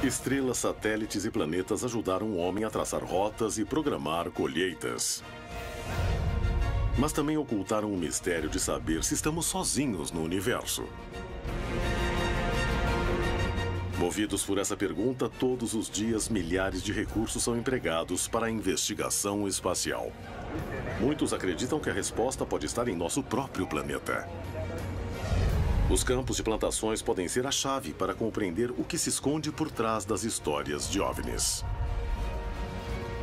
Estrelas, satélites e planetas ajudaram o homem a traçar rotas e programar colheitas. Mas também ocultaram o mistério de saber se estamos sozinhos no universo. Movidos por essa pergunta, todos os dias milhares de recursos são empregados para a investigação espacial. Muitos acreditam que a resposta pode estar em nosso próprio planeta. Os campos de plantações podem ser a chave para compreender o que se esconde por trás das histórias de OVNIs.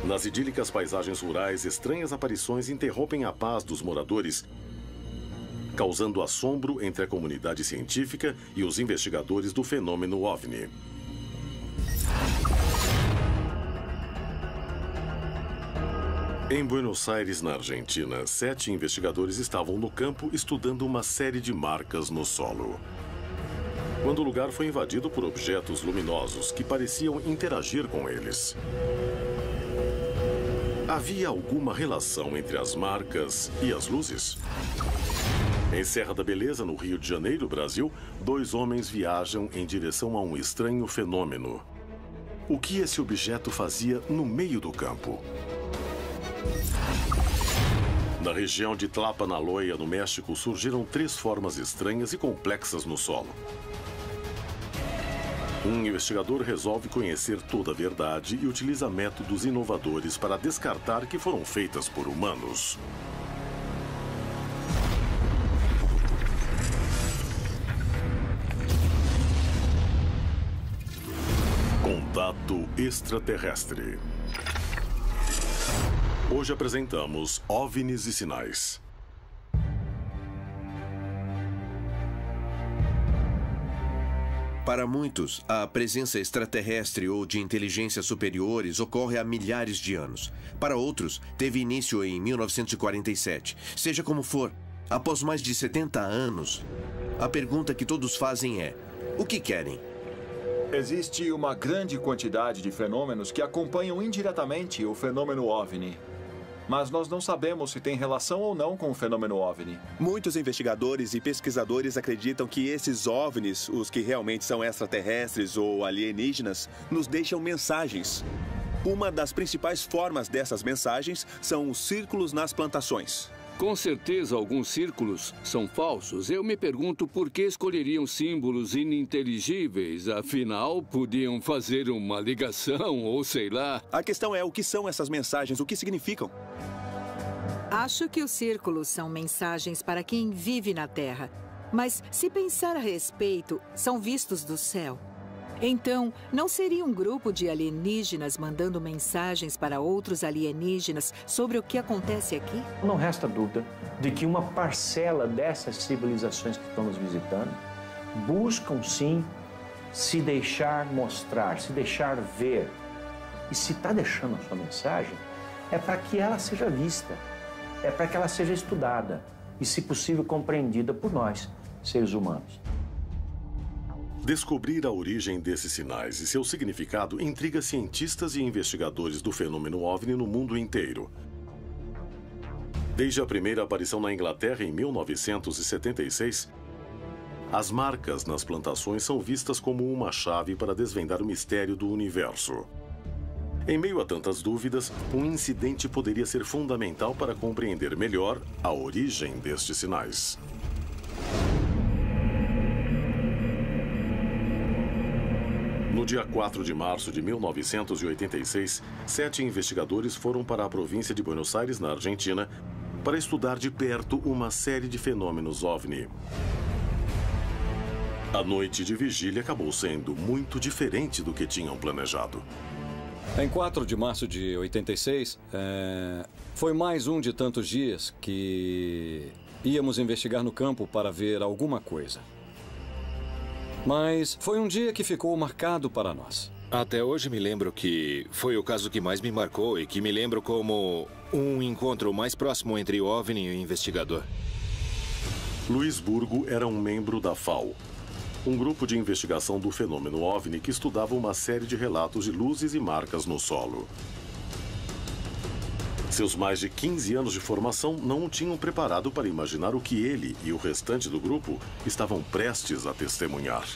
Nas idílicas paisagens rurais, estranhas aparições interrompem a paz dos moradores, causando assombro entre a comunidade científica e os investigadores do fenômeno OVNI. Em Buenos Aires, na Argentina, 7 investigadores estavam no campo estudando uma série de marcas no solo. Quando o lugar foi invadido por objetos luminosos que pareciam interagir com eles. Havia alguma relação entre as marcas e as luzes? Em Serra da Beleza, no Rio de Janeiro, Brasil, 2 homens viajam em direção a um estranho fenômeno. O que esse objeto fazia no meio do campo? Na região de Tlapanaloya, no México, surgiram 3 formas estranhas e complexas no solo. Um investigador resolve conhecer toda a verdade e utiliza métodos inovadores para descartar que foram feitas por humanos. Contato extraterrestre. Hoje apresentamos OVNIs e sinais. Para muitos, a presença extraterrestre ou de inteligências superiores ocorre há milhares de anos. Para outros, teve início em 1947. Seja como for, após mais de 70 anos, a pergunta que todos fazem é: o que querem? Existe uma grande quantidade de fenômenos que acompanham indiretamente o fenômeno OVNI. Mas nós não sabemos se tem relação ou não com o fenômeno OVNI. Muitos investigadores e pesquisadores acreditam que esses OVNIs, os que realmente são extraterrestres ou alienígenas, nos deixam mensagens. Uma das principais formas dessas mensagens são os círculos nas plantações. Com certeza, alguns círculos são falsos. Eu me pergunto por que escolheriam símbolos ininteligíveis. Afinal, podiam fazer uma ligação ou sei lá. A questão é o que são essas mensagens, o que significam. Acho que os círculos são mensagens para quem vive na Terra. Mas, se pensar a respeito, são vistos do céu. Então, não seria um grupo de alienígenas mandando mensagens para outros alienígenas sobre o que acontece aqui? Não resta dúvida de que uma parcela dessas civilizações que estamos visitando buscam, sim, se deixar mostrar, se deixar ver. E se está deixando a sua mensagem, é para que ela seja vista, é para que ela seja estudada e, se possível, compreendida por nós, seres humanos. Descobrir a origem desses sinais e seu significado intriga cientistas e investigadores do fenômeno OVNI no mundo inteiro. Desde a primeira aparição na Inglaterra em 1976, as marcas nas plantações são vistas como uma chave para desvendar o mistério do universo. Em meio a tantas dúvidas, um incidente poderia ser fundamental para compreender melhor a origem destes sinais. No dia 4 de março de 1986, 7 investigadores foram para a província de Buenos Aires, na Argentina, para estudar de perto uma série de fenômenos OVNI. A noite de vigília acabou sendo muito diferente do que tinham planejado. Em 4 de março de 86, foi mais um de tantos dias que íamos investigar no campo para ver alguma coisa. Mas foi um dia que ficou marcado para nós. Até hoje me lembro que foi o caso que mais me marcou e que me lembro como um encontro mais próximo entre o OVNI e o investigador. Luiz Burgo era um membro da FAO, um grupo de investigação do fenômeno OVNI que estudava uma série de relatos de luzes e marcas no solo. Seus mais de 15 anos de formação não o tinham preparado para imaginar o que ele e o restante do grupo estavam prestes a testemunhar.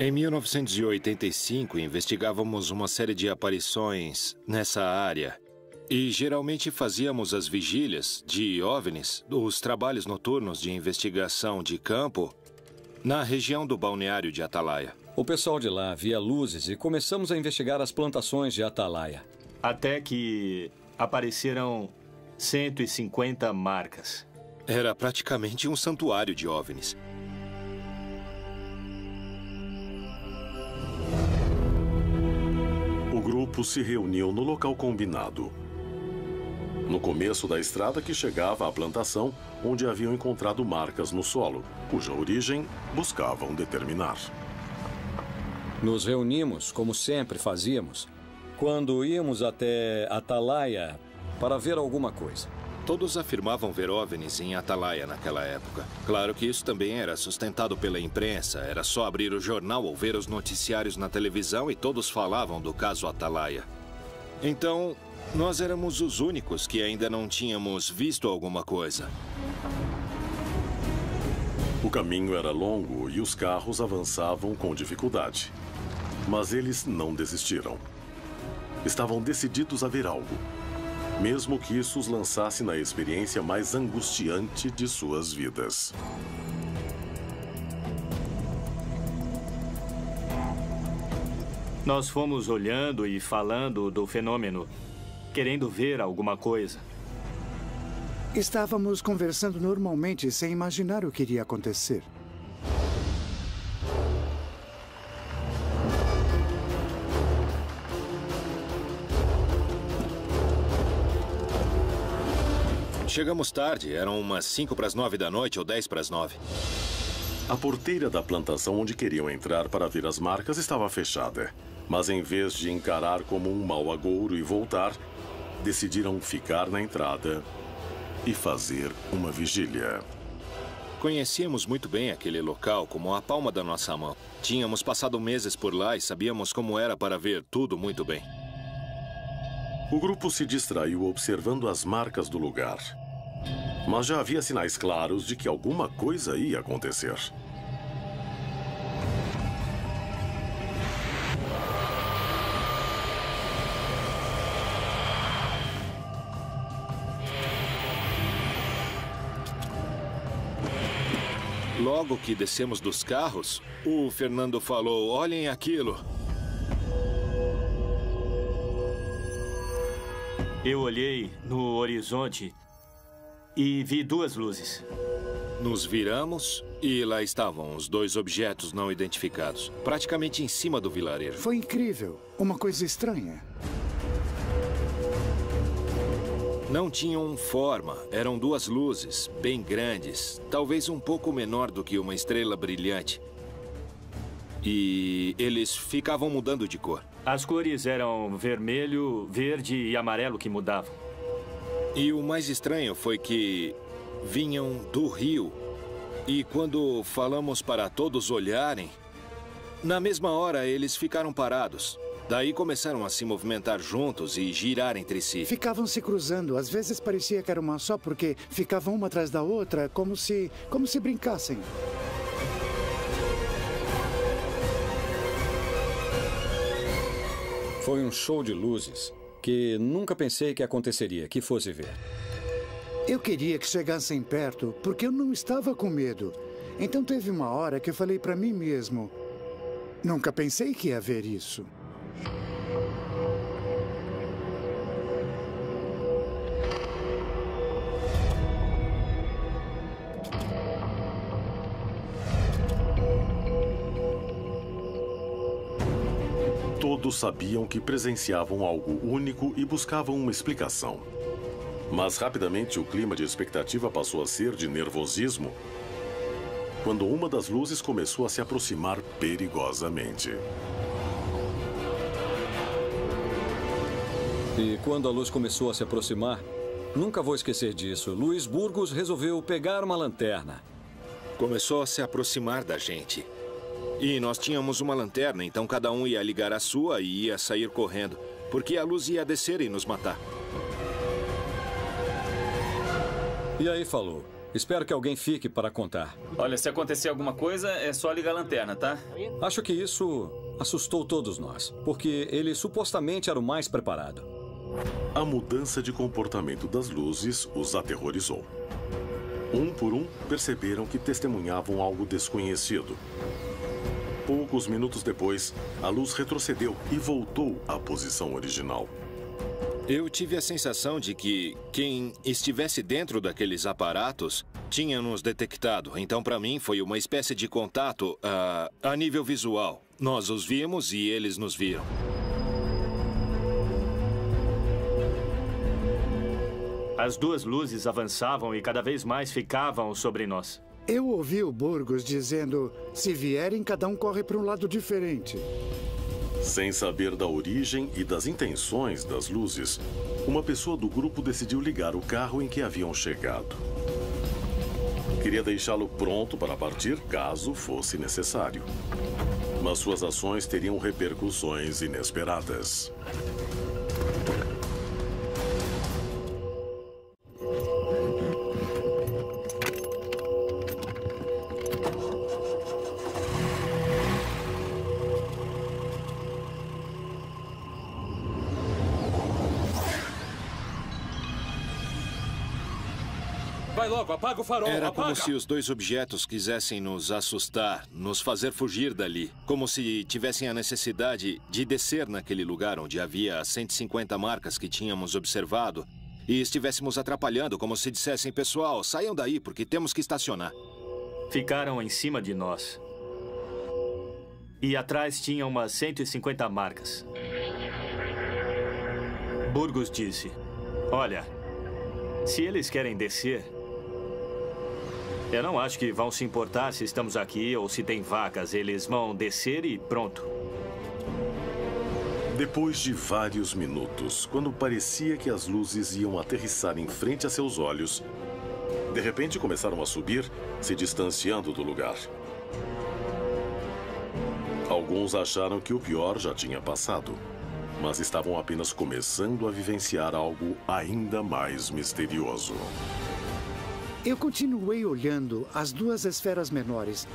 Em 1985, investigávamos uma série de aparições nessa área. E geralmente fazíamos as vigílias de OVNIs, os trabalhos noturnos de investigação de campo, na região do balneário de Atalaia. O pessoal de lá via luzes e começamos a investigar as plantações de Atalaia. Até que apareceram 150 marcas. Era praticamente um santuário de OVNIs. O grupo se reuniu no local combinado, no começo da estrada que chegava à plantação, onde haviam encontrado marcas no solo, cuja origem buscavam determinar. Nos reunimos, como sempre fazíamos, quando íamos até Atalaia para ver alguma coisa. Todos afirmavam ver OVNIs em Atalaia naquela época. Claro que isso também era sustentado pela imprensa. Era só abrir o jornal ou ver os noticiários na televisão e todos falavam do caso Atalaia. Então, nós éramos os únicos que ainda não tínhamos visto alguma coisa. O caminho era longo e os carros avançavam com dificuldade. Mas eles não desistiram. Estavam decididos a ver algo, mesmo que isso os lançasse na experiência mais angustiante de suas vidas. Nós fomos olhando e falando do fenômeno, querendo ver alguma coisa. Estávamos conversando normalmente, sem imaginar o que iria acontecer. Chegamos tarde, eram umas 5 para as 9 da noite ou 10 para as 9. A porteira da plantação onde queriam entrar para ver as marcas estava fechada. Mas em vez de encarar como um mau agouro e voltar, decidiram ficar na entrada e fazer uma vigília. Conhecíamos muito bem aquele local como a palma da nossa mão. Tínhamos passado meses por lá e sabíamos como era para ver tudo muito bem. O grupo se distraiu observando as marcas do lugar. Mas já havia sinais claros de que alguma coisa ia acontecer. Logo que descemos dos carros, o Fernando falou: "Olhem aquilo." Eu olhei no horizonte e vi duas luzes. Nos viramos e lá estavam os dois objetos não identificados, praticamente em cima do vilarejo. Foi incrível. Uma coisa estranha. Não tinham forma, eram duas luzes, bem grandes, talvez um pouco menor do que uma estrela brilhante. E eles ficavam mudando de cor. As cores eram vermelho, verde e amarelo que mudavam. E o mais estranho foi que vinham do rio. E quando falamos para todos olharem, na mesma hora eles ficaram parados. Daí começaram a se movimentar juntos e girar entre si. Ficavam se cruzando. Às vezes parecia que era uma só, porque ficavam uma atrás da outra, como se brincassem. Foi um show de luzes que nunca pensei que aconteceria, que fosse ver. Eu queria que chegassem perto, porque eu não estava com medo. Então teve uma hora que eu falei para mim mesmo: nunca pensei que ia ver isso. Todos sabiam que presenciavam algo único e buscavam uma explicação. Mas rapidamente o clima de expectativa passou a ser de nervosismo quando uma das luzes começou a se aproximar perigosamente. E quando a luz começou a se aproximar, nunca vou esquecer disso, Luiz Burgos resolveu pegar uma lanterna. Começou a se aproximar da gente. E nós tínhamos uma lanterna, então cada um ia ligar a sua e ia sair correndo, porque a luz ia descer e nos matar. E aí falou: Espero que alguém fique para contar. Olha, se acontecer alguma coisa, é só ligar a lanterna, tá? Acho que isso assustou todos nós, porque ele supostamente era o mais preparado. A mudança de comportamento das luzes os aterrorizou. Um por um, perceberam que testemunhavam algo desconhecido. Poucos minutos depois, a luz retrocedeu e voltou à posição original. Eu tive a sensação de que quem estivesse dentro daqueles aparatos tinha nos detectado. Então, para mim, foi uma espécie de contato a nível visual. Nós os vimos e eles nos viram. As duas luzes avançavam e cada vez mais ficavam sobre nós. Eu ouvi o Burgos dizendo, se vierem, cada um corre para um lado diferente. Sem saber da origem e das intenções das luzes, uma pessoa do grupo decidiu ligar o carro em que haviam chegado. Queria deixá-lo pronto para partir caso fosse necessário. Mas suas ações teriam repercussões inesperadas. Vai logo, apaga o farol, Era apaga! como se os dois objetos quisessem nos assustar, nos fazer fugir dali. Como se tivessem a necessidade de descer naquele lugar onde havia as 150 marcas que tínhamos observado e estivéssemos atrapalhando, como se dissessem, pessoal, saiam daí porque temos que estacionar. Ficaram em cima de nós. E atrás tinha umas 150 marcas. Burgos disse, olha, se eles querem descer, eu não acho que vão se importar se estamos aqui ou se tem vacas. Eles vão descer e pronto. Depois de vários minutos, quando parecia que as luzes iam aterrissar em frente a seus olhos, de repente começaram a subir, se distanciando do lugar. Alguns acharam que o pior já tinha passado, mas estavam apenas começando a vivenciar algo ainda mais misterioso. Eu continuei olhando as duas esferas menores.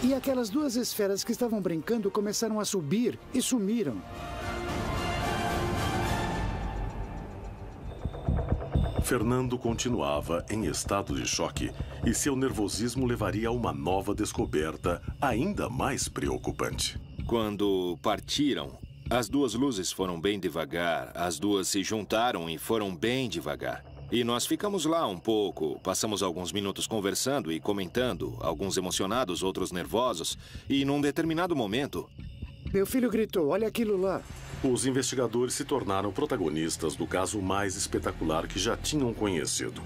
E aquelas duas esferas que estavam brincando começaram a subir e sumiram. Fernando continuava em estado de choque e seu nervosismo levaria a uma nova descoberta ainda mais preocupante. Quando partiram, as duas luzes foram bem devagar, as duas se juntaram e foram bem devagar. E nós ficamos lá um pouco, passamos alguns minutos conversando e comentando, alguns emocionados, outros nervosos, e num determinado momento... Meu filho gritou, olha aquilo lá. Os investigadores se tornaram protagonistas do caso mais espetacular que já tinham conhecido.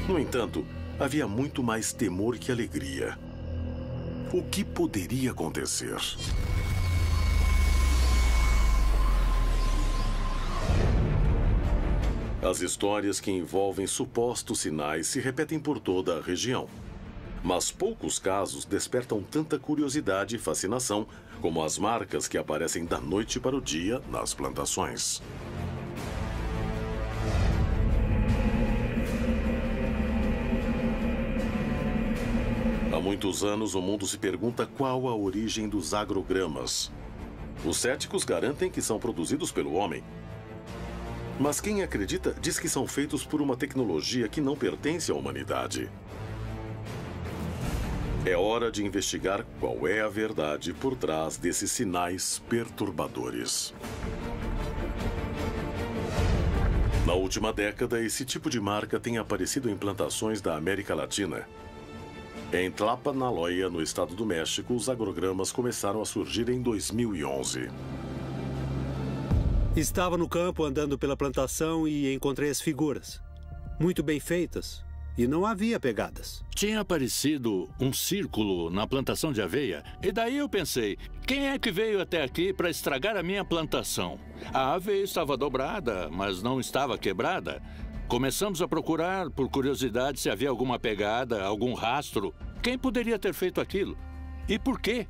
No entanto, havia muito mais temor que alegria. O que poderia acontecer? As histórias que envolvem supostos sinais se repetem por toda a região. Mas poucos casos despertam tanta curiosidade e fascinação como as marcas que aparecem da noite para o dia nas plantações. Há muitos anos, o mundo se pergunta qual a origem dos agrogramas. Os céticos garantem que são produzidos pelo homem. Mas quem acredita diz que são feitos por uma tecnologia que não pertence à humanidade. É hora de investigar qual é a verdade por trás desses sinais perturbadores. Na última década, esse tipo de marca tem aparecido em plantações da América Latina. Em Tlapanaloya, no estado do México, os agrogramas começaram a surgir em 2011. Estava no campo andando pela plantação e encontrei as figuras. Muito bem feitas. E não havia pegadas. Tinha aparecido um círculo na plantação de aveia. E daí eu pensei, quem é que veio até aqui para estragar a minha plantação? A aveia estava dobrada, mas não estava quebrada. Começamos a procurar, por curiosidade, se havia alguma pegada, algum rastro. Quem poderia ter feito aquilo? E por quê?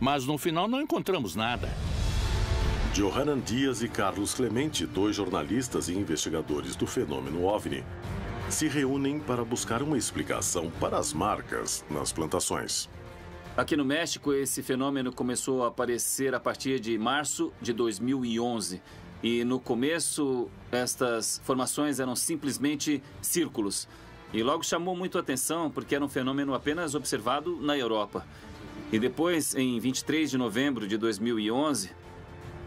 Mas no final não encontramos nada. Johanan Dias e Carlos Clemente, dois jornalistas e investigadores do fenômeno OVNI, se reúnem para buscar uma explicação para as marcas nas plantações. Aqui no México, esse fenômeno começou a aparecer a partir de março de 2011. E no começo, estas formações eram simplesmente círculos. E logo chamou muito a atenção porque era um fenômeno apenas observado na Europa. E depois, em 23 de novembro de 2011,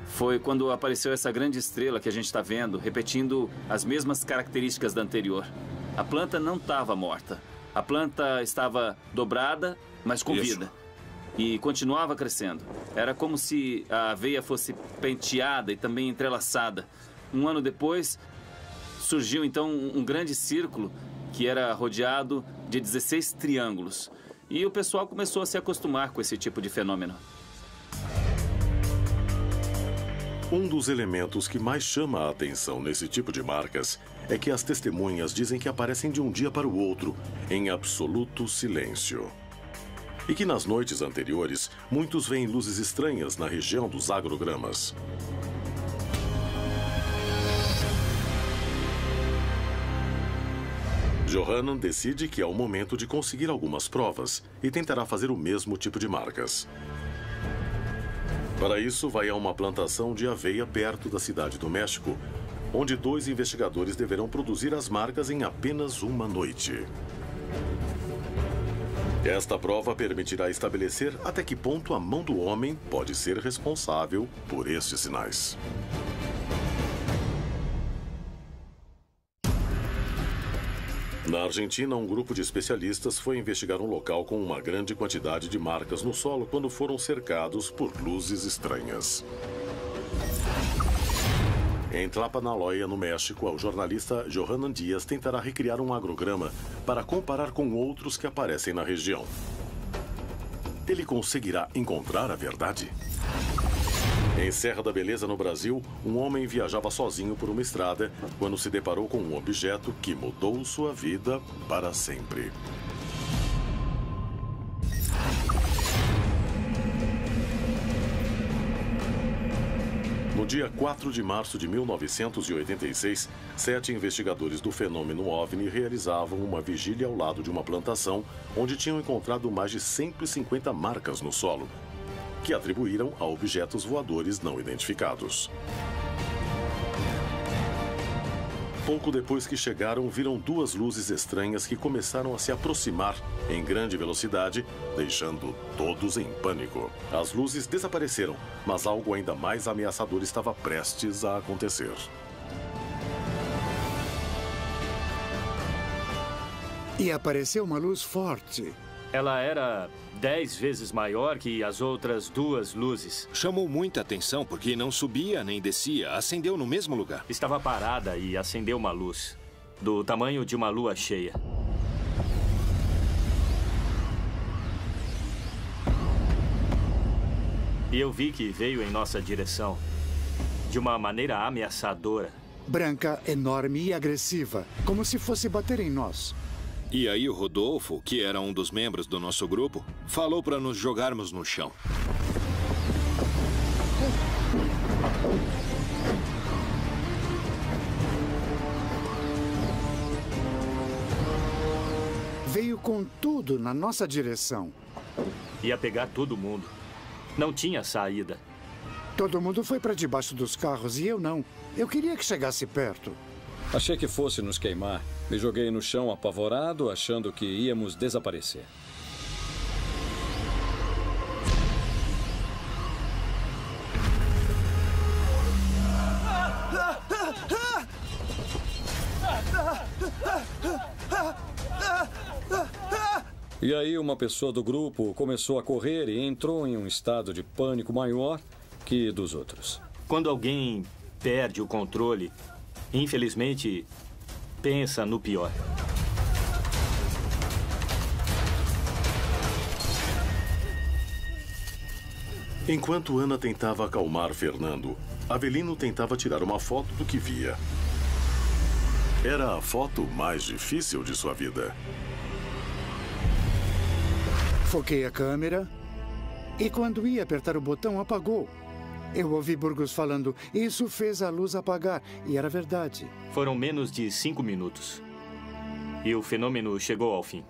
foi quando apareceu essa grande estrela que a gente está vendo, repetindo as mesmas características da anterior. A planta não estava morta. A planta estava dobrada, mas com vida. E continuava crescendo. Era como se a aveia fosse penteada e também entrelaçada. Um ano depois, surgiu então um grande círculo que era rodeado de 16 triângulos. E o pessoal começou a se acostumar com esse tipo de fenômeno. Um dos elementos que mais chama a atenção nesse tipo de marcas é que as testemunhas dizem que aparecem de um dia para o outro, em absoluto silêncio. E que nas noites anteriores, muitos veem luzes estranhas na região dos agrogramas. Johanan decide que é o momento de conseguir algumas provas e tentará fazer o mesmo tipo de marcas. Para isso, vai a uma plantação de aveia perto da cidade do México, onde 2 investigadores deverão produzir as marcas em apenas uma noite. Esta prova permitirá estabelecer até que ponto a mão do homem pode ser responsável por estes sinais. Na Argentina, um grupo de especialistas foi investigar um local com uma grande quantidade de marcas no solo quando foram cercados por luzes estranhas. Em Tlapanaloya, no México, o jornalista Johanan Dias tentará recriar um agrograma para comparar com outros que aparecem na região. Ele conseguirá encontrar a verdade? Em Serra da Beleza, no Brasil, um homem viajava sozinho por uma estrada quando se deparou com um objeto que mudou sua vida para sempre. No dia 4 de março de 1986, 7 investigadores do fenômeno OVNI realizavam uma vigília ao lado de uma plantação onde tinham encontrado mais de 150 marcas no solo, que atribuíram a objetos voadores não identificados. Pouco depois que chegaram, viram 2 luzes estranhas que começaram a se aproximar em grande velocidade, deixando todos em pânico. As luzes desapareceram, mas algo ainda mais ameaçador estava prestes a acontecer. E apareceu uma luz forte. Ela era 10 vezes maior que as outras 2 luzes. Chamou muita atenção porque não subia nem descia, acendeu no mesmo lugar. Estava parada e acendeu uma luz, do tamanho de uma lua cheia. E eu vi que veio em nossa direção, de uma maneira ameaçadora. Branca, enorme e agressiva, como se fosse bater em nós. E aí o Rodolfo, que era um dos membros do nosso grupo, falou para nos jogarmos no chão. Veio com tudo na nossa direção. Ia pegar todo mundo. Não tinha saída. Todo mundo foi para debaixo dos carros e eu não. Eu queria que chegasse perto. Achei que fosse nos queimar. Me joguei no chão apavorado, achando que íamos desaparecer. E aí uma pessoa do grupo começou a correr e entrou em um estado de pânico maior que dos outros. Quando alguém perde o controle, infelizmente, pensa no pior. Enquanto Ana tentava acalmar Fernando, Avelino tentava tirar uma foto do que via. Era a foto mais difícil de sua vida. Foquei a câmera e quando ia apertar o botão, apagou. Eu ouvi Burgos falando, isso fez a luz apagar, e era verdade. Foram menos de 5 minutos. e o fenômeno chegou ao fim.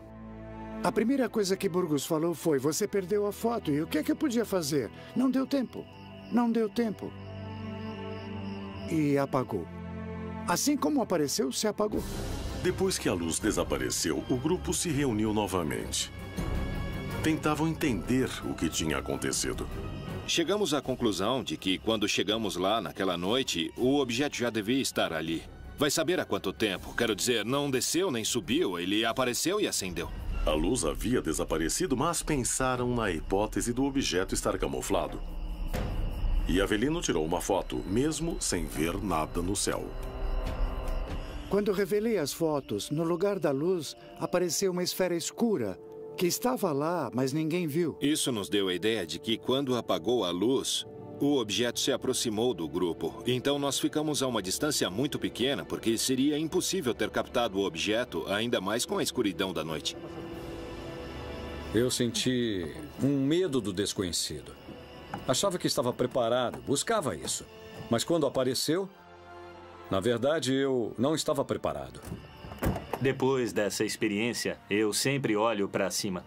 A primeira coisa que Burgos falou foi: você perdeu a foto. E o que é que eu podia fazer? Não deu tempo. Não deu tempo. E apagou. Assim como apareceu, se apagou. Depois que a luz desapareceu, o grupo se reuniu novamente. Tentavam entender o que tinha acontecido. Chegamos à conclusão de que, quando chegamos lá naquela noite, o objeto já devia estar ali. Vai saber há quanto tempo. Quero dizer, não desceu nem subiu, ele apareceu e acendeu. A luz havia desaparecido, mas pensaram na hipótese do objeto estar camuflado. E Avelino tirou uma foto, mesmo sem ver nada no céu. Quando revelei as fotos, no lugar da luz, apareceu uma esfera escura, que estava lá, mas ninguém viu. Isso nos deu a ideia de que, quando apagou a luz, o objeto se aproximou do grupo. Então nós ficamos a uma distância muito pequena, porque seria impossível ter captado o objeto, ainda mais com a escuridão da noite. Eu senti um medo do desconhecido. Achava que estava preparado, buscava isso. Mas quando apareceu, na verdade, eu não estava preparado. Depois dessa experiência, eu sempre olho para cima.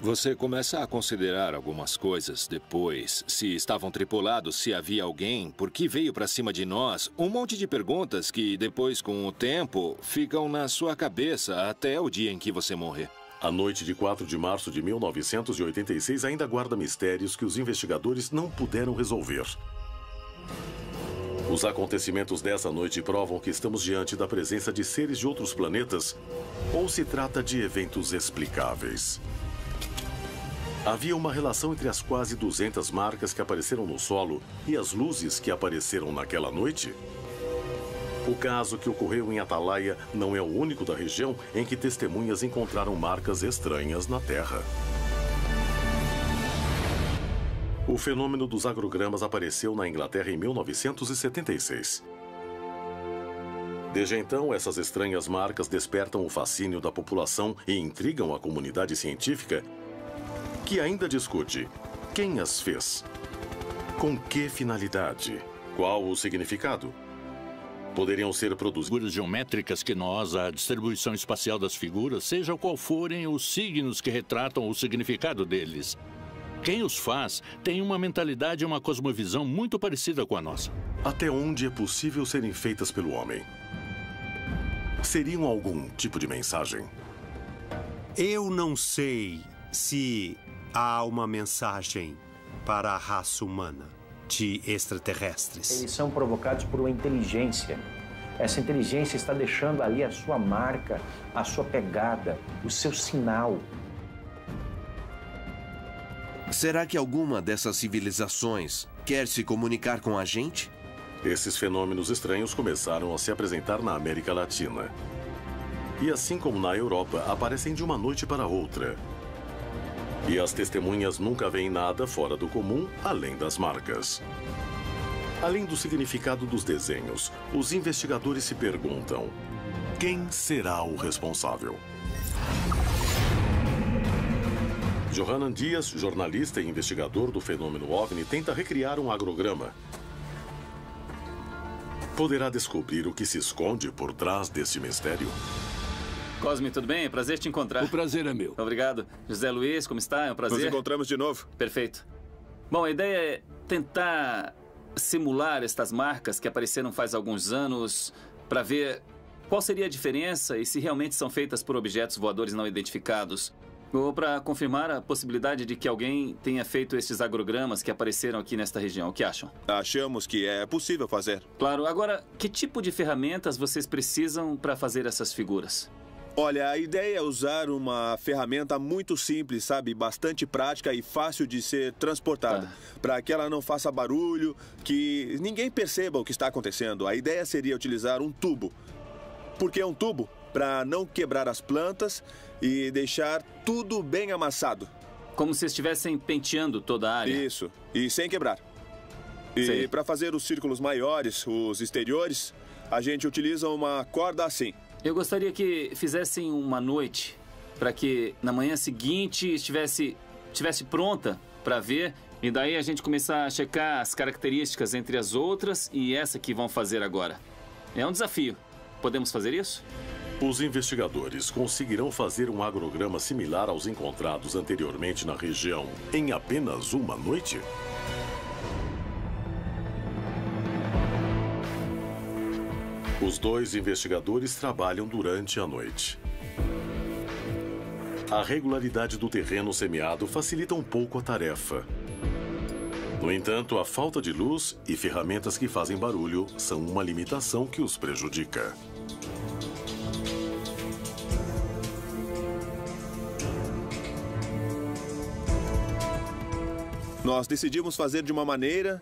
Você começa a considerar algumas coisas depois. Se estavam tripulados, se havia alguém, por que veio para cima de nós? Um monte de perguntas que, depois, com o tempo, ficam na sua cabeça até o dia em que você morrer. A noite de 4 de março de 1986 ainda guarda mistérios que os investigadores não puderam resolver. Os acontecimentos dessa noite provam que estamos diante da presença de seres de outros planetas ou se trata de eventos explicáveis. Havia uma relação entre as quase 200 marcas que apareceram no solo e as luzes que apareceram naquela noite? O caso que ocorreu em Atalaia não é o único da região em que testemunhas encontraram marcas estranhas na Terra. O fenômeno dos agrogramas apareceu na Inglaterra em 1976. Desde então, essas estranhas marcas despertam o fascínio da população e intrigam a comunidade científica, que ainda discute quem as fez, com que finalidade, qual o significado. Poderiam ser produzidas figuras geométricas que nós, a distribuição espacial das figuras, seja qual forem os signos que retratam o significado deles. Quem os faz tem uma mentalidade e uma cosmovisão muito parecida com a nossa. Até onde é possível serem feitas pelo homem? Seriam algum tipo de mensagem? Eu não sei se há uma mensagem para a raça humana de extraterrestres. Eles são provocados por uma inteligência. Essa inteligência está deixando ali a sua marca, a sua pegada, o seu sinal. Será que alguma dessas civilizações quer se comunicar com a gente? Esses fenômenos estranhos começaram a se apresentar na América Latina. E assim como na Europa, aparecem de uma noite para outra. E as testemunhas nunca veem nada fora do comum, além das marcas. Além do significado dos desenhos, os investigadores se perguntam: quem será o responsável? Johanan Dias, jornalista e investigador do fenômeno OVNI, tenta recriar um agrograma. Poderá descobrir o que se esconde por trás deste mistério? Cosme, tudo bem? Prazer te encontrar. O prazer é meu. Obrigado. José Luiz, como está? É um prazer. Nos encontramos de novo. Perfeito. Bom, a ideia é tentar simular estas marcas que apareceram faz alguns anos para ver qual seria a diferença e se realmente são feitas por objetos voadores não identificados. Ou para confirmar a possibilidade de que alguém tenha feito estes agrogramas que apareceram aqui nesta região. O que acham? Achamos que é possível fazer. Claro. Agora, que tipo de ferramentas vocês precisam para fazer essas figuras? Olha, a ideia é usar uma ferramenta muito simples, sabe? Bastante prática e fácil de ser transportada. Para que ela não faça barulho, que ninguém perceba o que está acontecendo. A ideia seria utilizar um tubo. Por que um tubo? Para não quebrar as plantas e deixar tudo bem amassado. Como se estivessem penteando toda a área? Isso, e sem quebrar. E para fazer os círculos maiores, os exteriores, a gente utiliza uma corda assim. Eu gostaria que fizessem uma noite para que na manhã seguinte estivesse pronta para ver e daí a gente começar a checar as características entre as outras e essa que vão fazer agora. É um desafio. Podemos fazer isso? Os investigadores conseguirão fazer um agrograma similar aos encontrados anteriormente na região em apenas uma noite? Os dois investigadores trabalham durante a noite. A regularidade do terreno semeado facilita um pouco a tarefa. No entanto, a falta de luz e ferramentas que fazem barulho são uma limitação que os prejudica. Nós decidimos fazer de uma maneira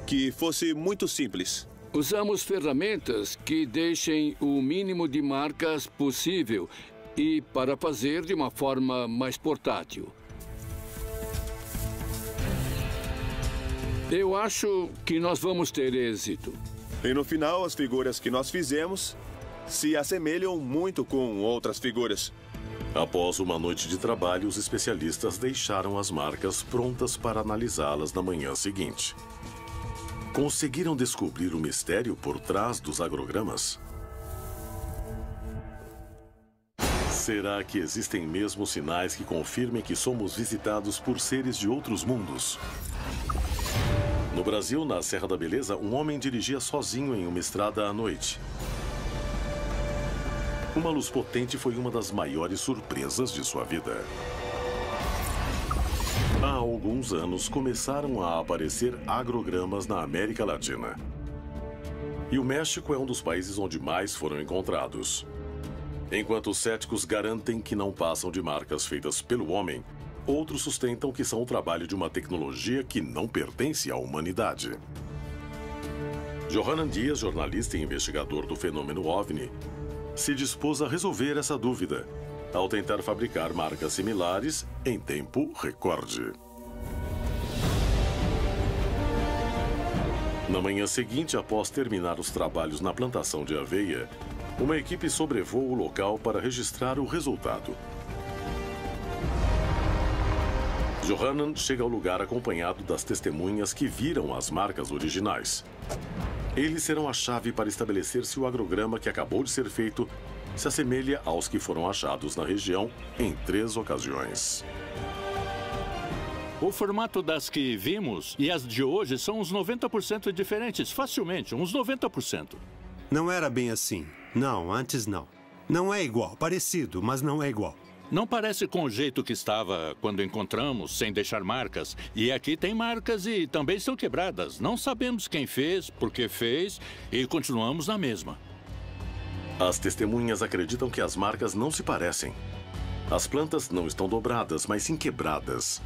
que fosse muito simples. Usamos ferramentas que deixem o mínimo de marcas possível e para fazer de uma forma mais portátil. Eu acho que nós vamos ter êxito. E no final, as figuras que nós fizemos se assemelham muito com outras figuras. Após uma noite de trabalho, os especialistas deixaram as marcas prontas para analisá-las na manhã seguinte. Conseguiram descobrir o mistério por trás dos agrogramas? Será que existem mesmo sinais que confirmem que somos visitados por seres de outros mundos? No Brasil, na Serra da Beleza, um homem dirigia sozinho em uma estrada à noite. Uma luz potente foi uma das maiores surpresas de sua vida. Há alguns anos, começaram a aparecer agrogramas na América Latina. E o México é um dos países onde mais foram encontrados. Enquanto os céticos garantem que não passam de marcas feitas pelo homem, outros sustentam que são o trabalho de uma tecnologia que não pertence à humanidade. Johanan Dias, jornalista e investigador do fenômeno OVNI, se dispôs a resolver essa dúvida, ao tentar fabricar marcas similares em tempo recorde. Na manhã seguinte, após terminar os trabalhos na plantação de aveia, uma equipe sobrevoa o local para registrar o resultado. Johanan chega ao lugar acompanhado das testemunhas que viram as marcas originais. Eles serão a chave para estabelecer se o agrograma que acabou de ser feito se assemelha aos que foram achados na região em 3 ocasiões. O formato das que vimos e as de hoje são uns 90% diferentes, facilmente, uns 90%. Não era bem assim. Não, antes não. Não é igual, parecido, mas não é igual. Não parece com o jeito que estava quando encontramos, sem deixar marcas. E aqui tem marcas e também estão quebradas. Não sabemos quem fez, por que fez e continuamos na mesma. As testemunhas acreditam que as marcas não se parecem. As plantas não estão dobradas, mas sim quebradas.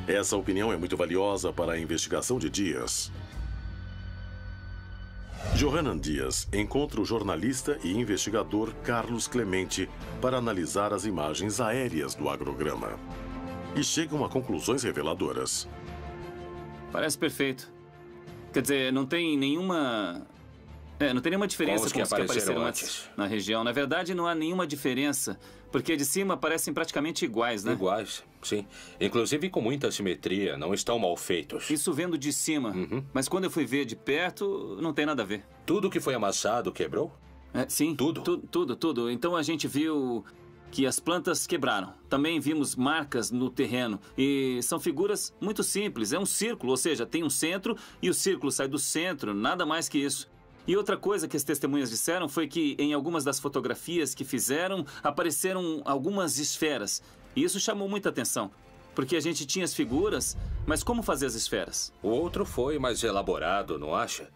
Essa opinião é muito valiosa para a investigação de Dias. Johanan Dias encontra o jornalista e investigador Carlos Clemente para analisar as imagens aéreas do agrograma. E chegam a conclusões reveladoras. Parece perfeito. Quer dizer, não tem nenhuma... não tem nenhuma diferença com os que apareceram antes na região. Na verdade, não há nenhuma diferença, porque de cima parecem praticamente iguais, né? Iguais, sim. Inclusive com muita simetria, não estão mal feitos. Isso vendo de cima. Mas quando eu fui ver de perto, não tem nada a ver. Tudo que foi amassado quebrou? Sim. Tudo? Tudo. Então a gente viu que as plantas quebraram. Também vimos marcas no terreno. E são figuras muito simples. É um círculo, ou seja, tem um centro e o círculo sai do centro, nada mais que isso. E outra coisa que as testemunhas disseram foi que em algumas das fotografias que fizeram, apareceram algumas esferas. E isso chamou muita atenção, porque a gente tinha as figuras, mas como fazer as esferas? O outro foi mais elaborado, não acha?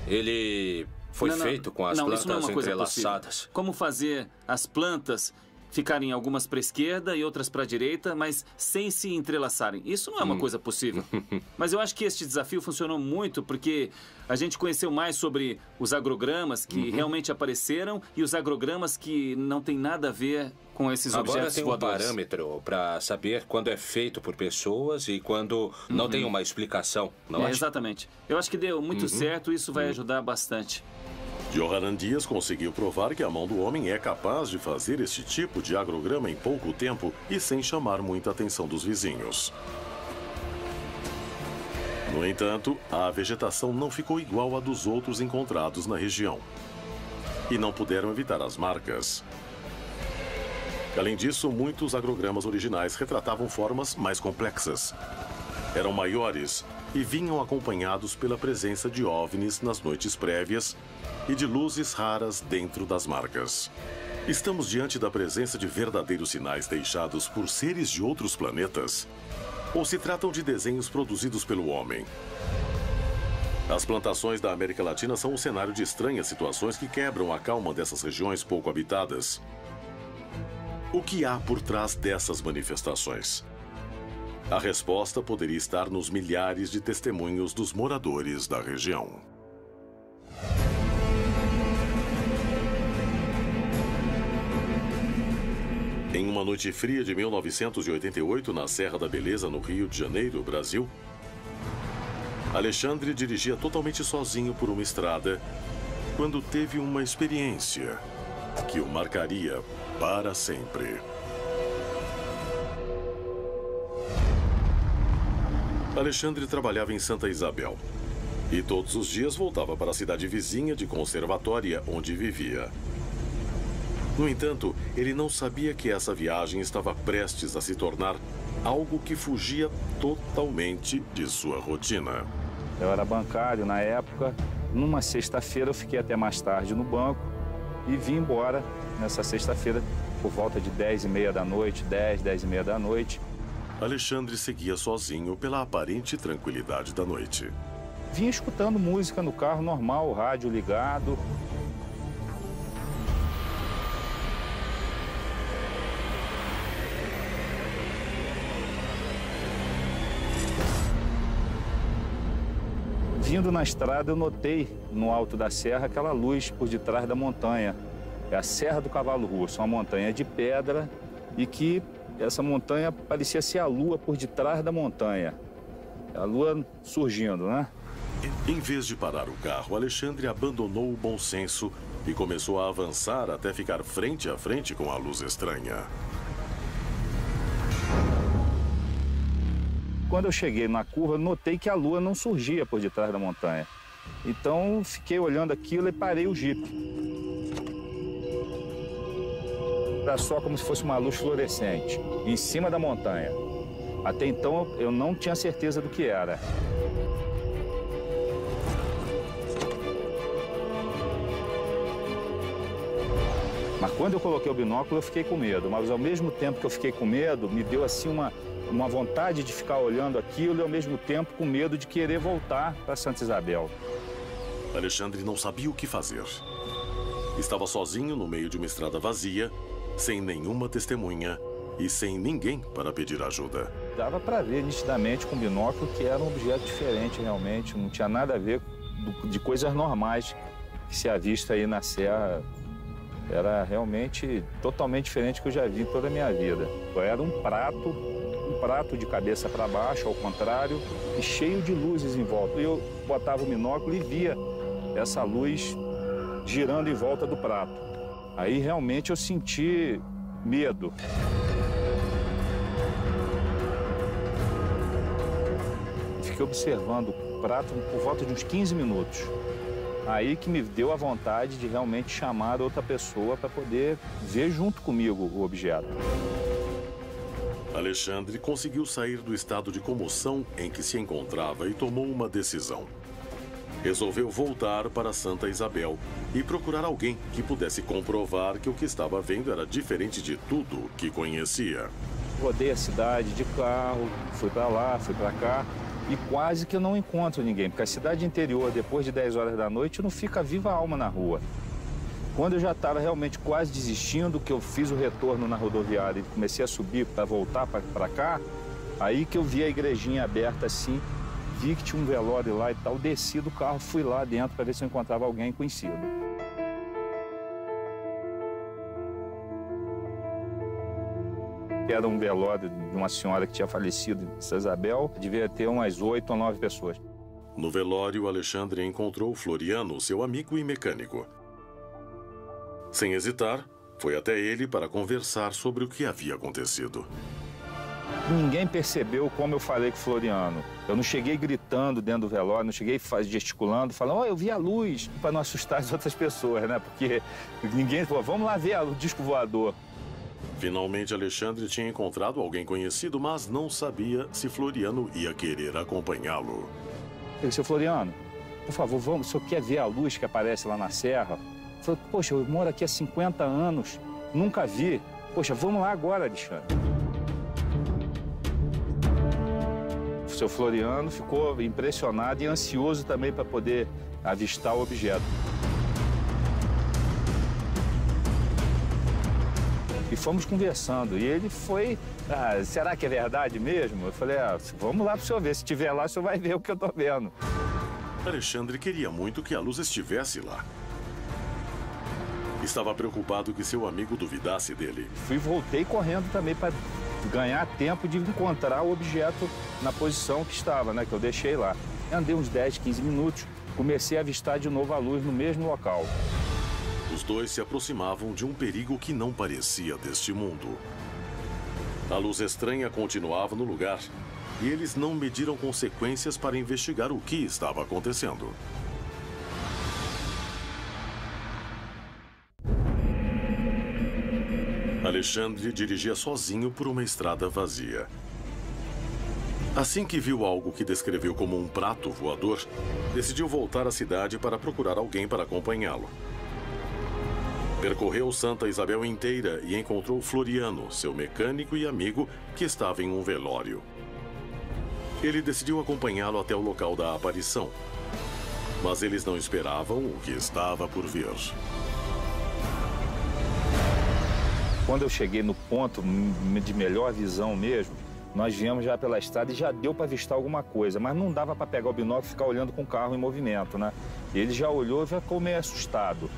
Ele foi feito com as plantas entrelaçadas. Como fazer as plantas ficarem algumas para a esquerda e outras para a direita, mas sem se entrelaçarem. Isso não é uma coisa possível. Mas eu acho que este desafio funcionou muito porque a gente conheceu mais sobre os agrogramas que realmente apareceram e os agrogramas que não tem nada a ver com esses objetos voadores. Agora tem um parâmetro para saber quando é feito por pessoas e quando não tem uma explicação, não acha? Exatamente. Eu acho que deu muito certo e isso vai ajudar bastante. Johanan Dias conseguiu provar que a mão do homem é capaz de fazer este tipo de agrograma em pouco tempo e sem chamar muita atenção dos vizinhos. No entanto, a vegetação não ficou igual à dos outros encontrados na região. e não puderam evitar as marcas. Além disso, muitos agrogramas originais retratavam formas mais complexas. Eram maiores e vinham acompanhados pela presença de OVNIs nas noites prévias e de luzes raras dentro das marcas. Estamos diante da presença de verdadeiros sinais deixados por seres de outros planetas? Ou se tratam de desenhos produzidos pelo homem? As plantações da América Latina são um cenário de estranhas situações que quebram a calma dessas regiões pouco habitadas. O que há por trás dessas manifestações? A resposta poderia estar nos milhares de testemunhos dos moradores da região. Em uma noite fria de 1988, na Serra da Beleza, no Rio de Janeiro, Brasil, Alexandre dirigia totalmente sozinho por uma estrada quando teve uma experiência que o marcaria para sempre. Alexandre trabalhava em Santa Isabel e todos os dias voltava para a cidade vizinha de Conservatória, onde vivia. No entanto, ele não sabia que essa viagem estava prestes a se tornar algo que fugia totalmente de sua rotina. Eu era bancário na época. Numa sexta-feira eu fiquei até mais tarde no banco e vim embora nessa sexta-feira por volta de 10h30 da noite, 10h30 da noite. Alexandre seguia sozinho pela aparente tranquilidade da noite. Vinha escutando música no carro normal, o rádio ligado. Vindo na estrada, eu notei no alto da serra aquela luz por detrás da montanha. É a Serra do Cavalo Russo, uma montanha de pedra e que essa montanha parecia ser a lua por detrás da montanha. A lua surgindo, né? Em vez de parar o carro, Alexandre abandonou o bom senso e começou a avançar até ficar frente a frente com a luz estranha. Quando eu cheguei na curva, notei que a lua não surgia por detrás da montanha. Então, fiquei olhando aquilo e parei o jipe. Era só como se fosse uma luz fluorescente, em cima da montanha. Até então, eu não tinha certeza do que era. Mas quando eu coloquei o binóculo, eu fiquei com medo. Mas ao mesmo tempo que eu fiquei com medo, me deu assim uma vontade de ficar olhando aquilo e ao mesmo tempo com medo de querer voltar para Santa Isabel. Alexandre não sabia o que fazer. Estava sozinho no meio de uma estrada vazia, sem nenhuma testemunha e sem ninguém para pedir ajuda. Dava para ver nitidamente com o binóculo que era um objeto diferente realmente, não tinha nada a ver de coisas normais que se avista aí na serra. Era realmente totalmente diferente do que eu já vi em toda a minha vida. Era um prato de cabeça para baixo, ao contrário, e cheio de luzes em volta. Eu botava o binóculo e via essa luz girando em volta do prato. Aí realmente eu senti medo. Fiquei observando o prato por volta de uns 15 minutos. Aí que me deu a vontade de realmente chamar outra pessoa para poder ver junto comigo o objeto. Alexandre conseguiu sair do estado de comoção em que se encontrava e tomou uma decisão. Resolveu voltar para Santa Isabel e procurar alguém que pudesse comprovar que o que estava vendo era diferente de tudo que conhecia. Rodei a cidade de carro, fui para lá, fui para cá e quase que eu não encontro ninguém, porque a cidade interior, depois de 10 horas da noite, não fica viva alma na rua. Quando eu já estava realmente quase desistindo, que eu fiz o retorno na rodoviária e comecei a subir para voltar para cá, aí que eu vi a igrejinha aberta assim, vi que tinha um velório lá e tal, desci do carro, fui lá dentro para ver se eu encontrava alguém conhecido. Era um velório de uma senhora que tinha falecido em Santa Isabel, devia ter umas 8 ou 9 pessoas. No velório, Alexandre encontrou Floriano, seu amigo e mecânico. Sem hesitar, foi até ele para conversar sobre o que havia acontecido. Ninguém percebeu como eu falei com o Floriano. Eu não cheguei gritando dentro do velório, não cheguei gesticulando, falando, eu vi a luz, para não assustar as outras pessoas, né? Porque ninguém falou, vamos lá ver o disco voador. Finalmente, Alexandre tinha encontrado alguém conhecido, mas não sabia se Floriano ia querer acompanhá-lo. Eu disse, Floriano, por favor, vamos, o senhor quer ver a luz que aparece lá na serra? Eu falei, poxa, eu moro aqui há 50 anos, nunca vi. Poxa, vamos lá agora, Alexandre. O seu Floriano ficou impressionado e ansioso também para poder avistar o objeto. E fomos conversando. E ele foi, será que é verdade mesmo? Eu falei, vamos lá para o senhor ver. Se estiver lá, o senhor vai ver o que eu estou vendo. Alexandre queria muito que a luz estivesse lá. Estava preocupado que seu amigo duvidasse dele. Voltei correndo também para ganhar tempo de encontrar o objeto na posição que estava, né? Que eu deixei lá. Andei uns 10, 15 minutos, comecei a avistar de novo a luz no mesmo local. Os dois se aproximavam de um perigo que não parecia deste mundo. A luz estranha continuava no lugar e eles não mediram consequências para investigar o que estava acontecendo. Alexandre dirigia sozinho por uma estrada vazia. Assim que viu algo que descreveu como um prato voador, decidiu voltar à cidade para procurar alguém para acompanhá-lo. Percorreu Santa Isabel inteira e encontrou Floriano, seu mecânico e amigo, que estava em um velório. Ele decidiu acompanhá-lo até o local da aparição. Mas eles não esperavam o que estava por vir. Quando eu cheguei no ponto de melhor visão mesmo, nós viemos já pela estrada e já deu para avistar alguma coisa, mas não dava para pegar o binóculo e ficar olhando com o carro em movimento, né? E ele já olhou e já ficou meio assustado.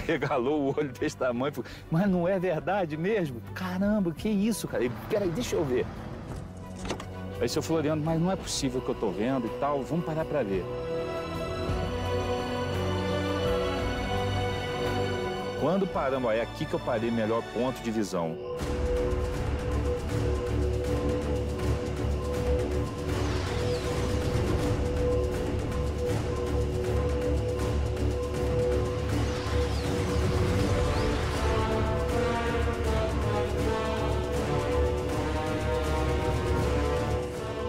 Regalou o olho desse tamanho, falou, mas não é verdade mesmo? Caramba, que isso, cara? Peraí, deixa eu ver. Aí, seu Floriano, mas não é possível que eu tô vendo e tal, vamos parar para ver. Quando paramos, é aqui que eu parei, melhor ponto de visão.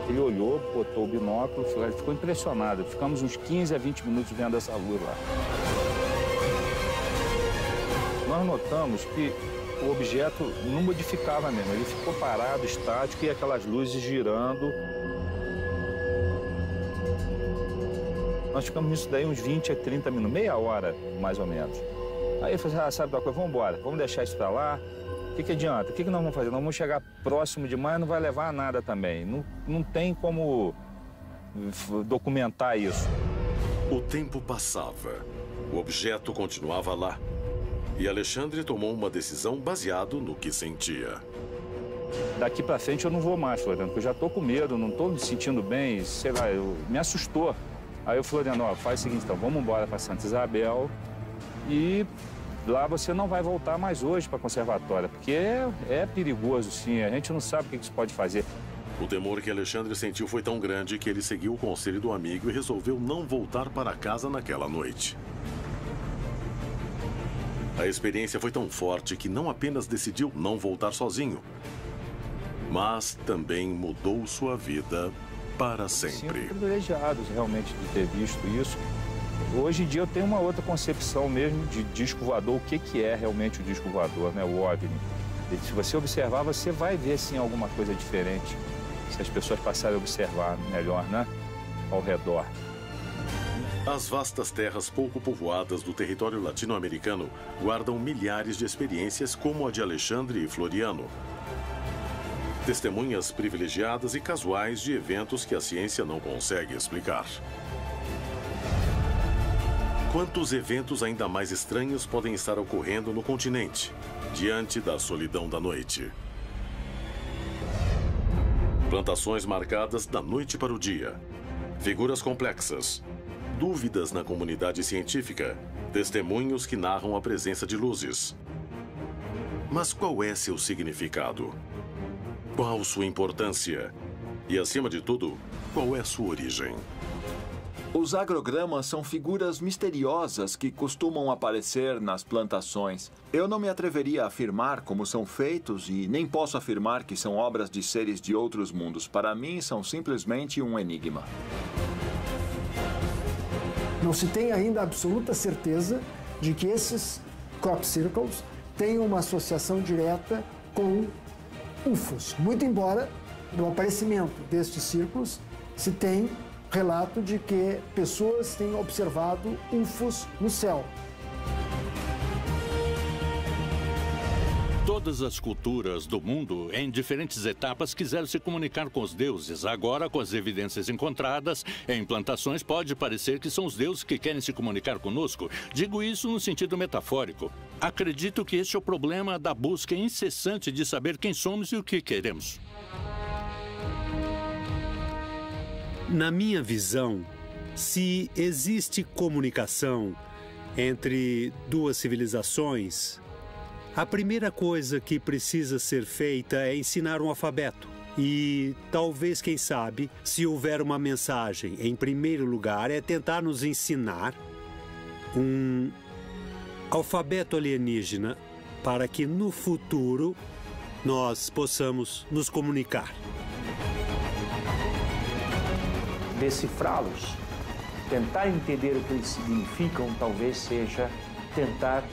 Ele olhou, botou o binóculo, ficou impressionado. Ficamos uns 15 a 20 minutos vendo essa luz lá. Nós notamos que o objeto não modificava mesmo, ele ficou parado, estático, e aquelas luzes girando. Nós ficamos nisso daí uns 20 a 30 minutos, meia hora, mais ou menos. Aí eu falei, sabe da coisa, vamos embora, vamos deixar isso pra lá. O que adianta? O que nós vamos fazer? Nós vamos chegar próximo demais, não vai levar a nada também. Não tem como documentar isso. O tempo passava, o objeto continuava lá. E Alexandre tomou uma decisão baseado no que sentia. Daqui pra frente eu não vou mais, Floriano, porque eu já tô com medo, não tô me sentindo bem, sei lá, me assustou. Aí o Floriano, faz o seguinte, então, vamos embora pra Santa Isabel e lá você não vai voltar mais hoje pra conservatória, porque é perigoso, sim, a gente não sabe o que isso pode fazer. O temor que Alexandre sentiu foi tão grande que ele seguiu o conselho do amigo e resolveu não voltar para casa naquela noite. A experiência foi tão forte que não apenas decidiu não voltar sozinho, mas também mudou sua vida para sempre. Sim, privilegiados realmente de ter visto isso. Hoje em dia eu tenho uma outra concepção mesmo de disco voador, o que é realmente o disco voador, né? O OVNI. E se você observar, você vai ver sim alguma coisa diferente, se as pessoas passarem a observar melhor, né? Ao redor. As vastas terras pouco povoadas do território latino-americano guardam milhares de experiências como a de Alexandre e Floriano. Testemunhas privilegiadas e casuais de eventos que a ciência não consegue explicar. Quantos eventos ainda mais estranhos podem estar ocorrendo no continente, diante da solidão da noite? Plantações marcadas da noite para o dia. Figuras complexas. Dúvidas na comunidade científica, testemunhos que narram a presença de luzes. Mas qual é seu significado? Qual sua importância? E, acima de tudo, qual é sua origem? Os agrogramas são figuras misteriosas que costumam aparecer nas plantações. Eu não me atreveria a afirmar como são feitos e nem posso afirmar que são obras de seres de outros mundos. Para mim, são simplesmente um enigma. Não se tem ainda absoluta certeza de que esses crop circles têm uma associação direta com UFOs. Muito embora, no aparecimento destes círculos, se tem relato de que pessoas têm observado UFOs no céu. Todas as culturas do mundo, em diferentes etapas, quiseram se comunicar com os deuses. Agora, com as evidências encontradas em plantações, pode parecer que são os deuses que querem se comunicar conosco. Digo isso no sentido metafórico. Acredito que este é o problema da busca incessante de saber quem somos e o que queremos. Na minha visão, se existe comunicação entre duas civilizações, a primeira coisa que precisa ser feita é ensinar um alfabeto. E talvez, quem sabe, se houver uma mensagem, em primeiro lugar, é tentar nos ensinar um alfabeto alienígena para que no futuro nós possamos nos comunicar. Decifrá-los, tentar entender o que eles significam, talvez seja tentar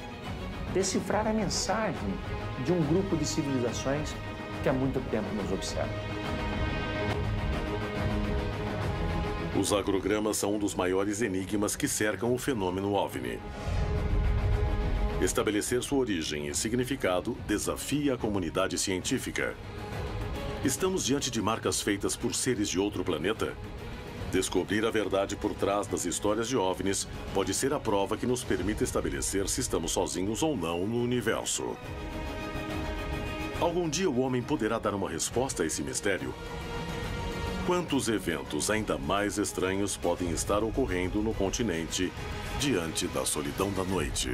decifrar a mensagem de um grupo de civilizações que há muito tempo nos observa. Os agrogramas são um dos maiores enigmas que cercam o fenômeno OVNI. Estabelecer sua origem e significado desafia a comunidade científica. Estamos diante de marcas feitas por seres de outro planeta? Descobrir a verdade por trás das histórias de OVNIs pode ser a prova que nos permite estabelecer se estamos sozinhos ou não no universo. Algum dia o homem poderá dar uma resposta a esse mistério? Quantos eventos ainda mais estranhos podem estar ocorrendo no continente diante da solidão da noite?